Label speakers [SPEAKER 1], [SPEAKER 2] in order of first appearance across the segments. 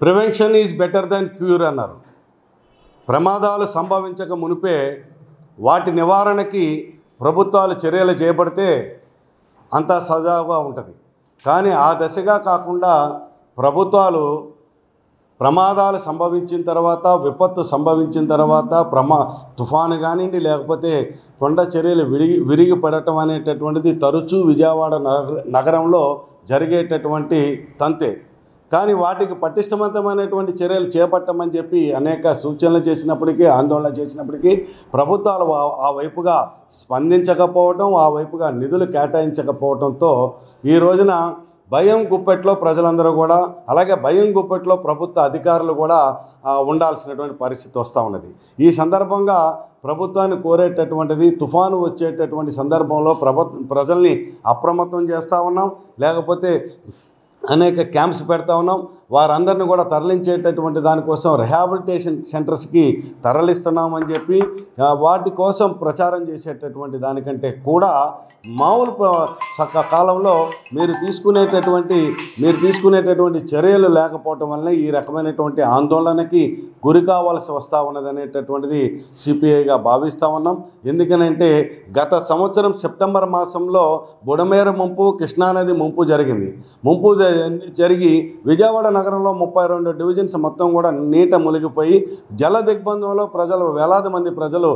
[SPEAKER 1] Prevention is better than cure అన్నారు. ప్రమాదాలు సంభవించక మునిపే వాటి నివారణకి ప్రభుత్వాలు చర్యలు చేపడితే అంతా సజావుగా ఉంటుంది. కానీ ఆ దశగా కాకుండా ప్రభుత్వాలు ప్రమాదాలు సంభవించిన తర్వాత, విపత్తు సంభవించిన తర్వాత, తుఫాను కానివ్వండి, లేకపోతే కొండ చర్యలు విరిగి పడటం అనేటటువంటిది తరచూ విజయవాడ నగరంలో జరిగేటటువంటి తంతే. కానీ వాటికి పటిష్టవంతమైనటువంటి చర్యలు చేపట్టమని చెప్పి అనేక సూచనలు చేసినప్పటికీ, ఆందోళన చేసినప్పటికీ ప్రభుత్వాలు ఆ వైపుగా స్పందించకపోవటం, ఆ వైపుగా నిధులు కేటాయించకపోవడంతో ఈ రోజున భయం గుప్పెట్లో ప్రజలందరూ కూడా, అలాగే భయం గుప్పెట్లో ప్రభుత్వ అధికారులు కూడా ఉండాల్సినటువంటి పరిస్థితి వస్తూ ఉన్నది. ఈ సందర్భంగా ప్రభుత్వాన్ని కోరేటటువంటిది, తుఫాను వచ్చేటటువంటి సందర్భంలో ప్రజల్ని అప్రమత్తం చేస్తూ ఉన్నాం, లేకపోతే అనేక క్యాంప్స్ పెడతా ఉన్నాం. వారందరిని కూడా తరలించేటటువంటి దానికోసం రిహాబిలిటేషన్ సెంటర్స్కి తరలిస్తున్నామని చెప్పి వాటి కోసం ప్రచారం చేసేటటువంటి దానికంటే కూడా మామూలు కాలంలో మీరు తీసుకునేటటువంటి చర్యలు లేకపోవటం వల్ల ఈ రకమైనటువంటి ఆందోళనకి గురి కావాల్సి వస్తూ ఉన్నదనేటటువంటిది సిపిఐగా భావిస్తూ ఉన్నాం. ఎందుకనంటే గత సంవత్సరం సెప్టెంబర్ మాసంలో బుడమేరు ముంపు, కృష్ణానది ముంపు జరిగి విజయవాడ నగరంలో 32 డివిజన్స్ మొత్తం కూడా నీట మునిగిపోయి జల దిగ్బంధంలో వేలాది మంది ప్రజలు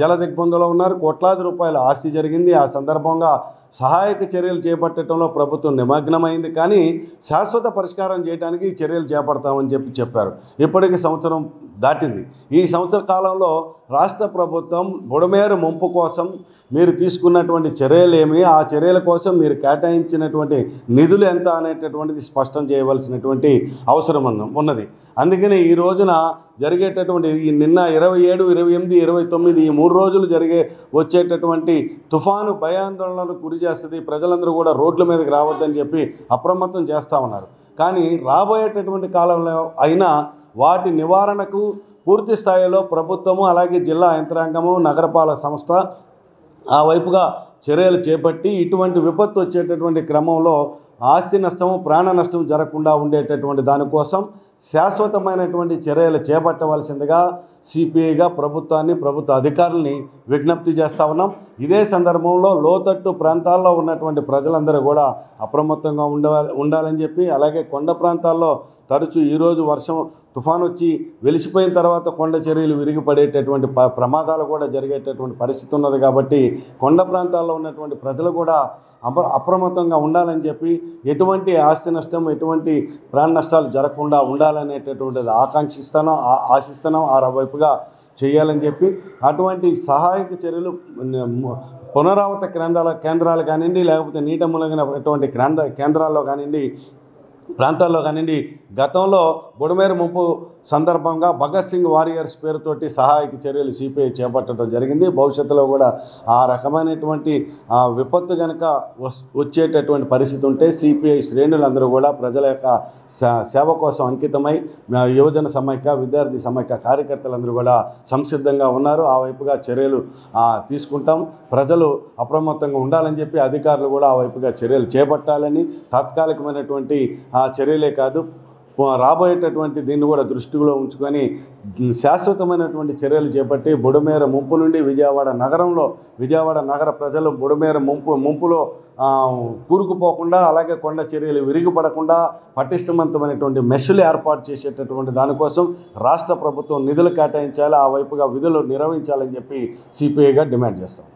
[SPEAKER 1] జల దిగ్బంధంలో ఉన్నారు. కోట్లాది రూపాయల ఆస్తి జరిగింది. ఆ సందర్భంగా సహాయక చర్యలు చేపట్టడంలో ప్రభుత్వం నిమగ్నమైంది. కానీ శాశ్వత పరిష్కారం చేయడానికి చర్యలు చేపడతామని చెప్పారు. ఇప్పటికి సంవత్సరం దాటింది. ఈ సంవత్సర కాలంలో రాష్ట్ర ప్రభుత్వం బుడమేరు ముంపు కోసం మీరు తీసుకున్నటువంటి చర్యలేమి, ఆ చర్యల కోసం మీరు కేటాయించినటువంటి నిధులు ఎంత అనేటటువంటిది స్పష్టం చేయవలసినటువంటి అవసరం ఉన్నది. అందుకని ఈ రోజున జరిగేటటువంటి నిన్న 27, 28, 29 ఈ 3 రోజులు వచ్చేటటువంటి తుఫాను భయాందోళనలకు గురి చేస్తుంది. ప్రజలందరూ కూడా రోడ్ల మీదకి రావద్దని చెప్పి అప్రమత్తం చేస్తూ ఉన్నారు. కానీ రాబోయేటటువంటి కాలంలో అయినా వాటి నివారణకు పూర్తి స్థాయిలో ప్రభుత్వము, అలాగే జిల్లా యంత్రాంగము, నగరపాలక సంస్థ ఆ వైపుగా చర్యలు చేపట్టి ఇటువంటి విపత్తు వచ్చేటటువంటి క్రమంలో ఆస్తి నష్టము, ప్రాణ నష్టం జరగకుండా ఉండేటటువంటి దానికోసం శాశ్వతమైనటువంటి చర్యలు చేపట్టవలసిందిగా సిపిఐగా ప్రభుత్వాన్ని, ప్రభుత్వ అధికారుల్ని విజ్ఞప్తి చేస్తూ ఉన్నాం. ఇదే సందర్భంలో లోతట్టు ప్రాంతాల్లో ఉన్నటువంటి ప్రజలందరూ కూడా అప్రమత్తంగా ఉండాలని చెప్పి, అలాగే కొండ ప్రాంతాల్లో తరచూ ఈరోజు తుఫాను వచ్చి వెలిసిపోయిన తర్వాత కొండ చర్యలు విరిగిపడేటటువంటి ప్రమాదాలు కూడా జరిగేటటువంటి పరిస్థితి ఉన్నది. కాబట్టి కొండ ప్రాంతాల్లో ఉన్నటువంటి ప్రజలు కూడా అప్రమత్తంగా ఉండాలని చెప్పి, ఎటువంటి ఆస్తి నష్టం, ఎటువంటి ప్రాణ నష్టాలు జరగకుండా ఉండాలనేటటువంటిది ఆశిస్తున్నాం. ఆ వైపుగా చేయాలని చెప్పి అటువంటి సహాయక చర్యలు పునరావృత కేంద్రాలు కానివ్వండి, లేకపోతే నీట మునిగినటువంటి కేంద్రాల్లో కానివ్వండి, ప్రాంతాల్లో కానివ్వండి, గతంలో బుడమేరు ముంపు సందర్భంగా భగత్ సింగ్ వారియర్స్ పేరుతోటి సహాయక చర్యలు సిపిఐ చేపట్టడం జరిగింది. భవిష్యత్తులో కూడా ఆ రకమైనటువంటి విపత్తు కనుక వచ్చేటటువంటి పరిస్థితి ఉంటే సిపిఐ శ్రేణులందరూ కూడా ప్రజల యొక్క సేవ కోసం అంకితమై, యువజన సమైక్య, విద్యార్థి సమైక్య కార్యకర్తలందరూ కూడా సంసిద్ధంగా ఉన్నారు. ఆ వైపుగా చర్యలు తీసుకుంటాం. ప్రజలు అప్రమత్తంగా ఉండాలని చెప్పి అధికారులు కూడా ఆ వైపుగా చర్యలు చేపట్టాలని, తాత్కాలికమైనటువంటి చర్యలే కాదు, రాబోయేటటువంటి దీన్ని కూడా దృష్టిలో ఉంచుకొని శాశ్వతమైనటువంటి చర్యలు చేపట్టి బుడమేరు ముంపు నుండి విజయవాడ నగర ప్రజలు బుడమేరు ముంపులో కూరుకుపోకుండా, అలాగే కొండ చర్యలు విరిగిపడకుండా పటిష్టవంతమైనటువంటి మెష్లు ఏర్పాటు చేసేటటువంటి దానికోసం రాష్ట్ర ప్రభుత్వం నిధులు కేటాయించాలి, ఆ వైపుగా విధులు నిర్వహించాలని చెప్పి సిపిఐగా డిమాండ్ చేస్తాం.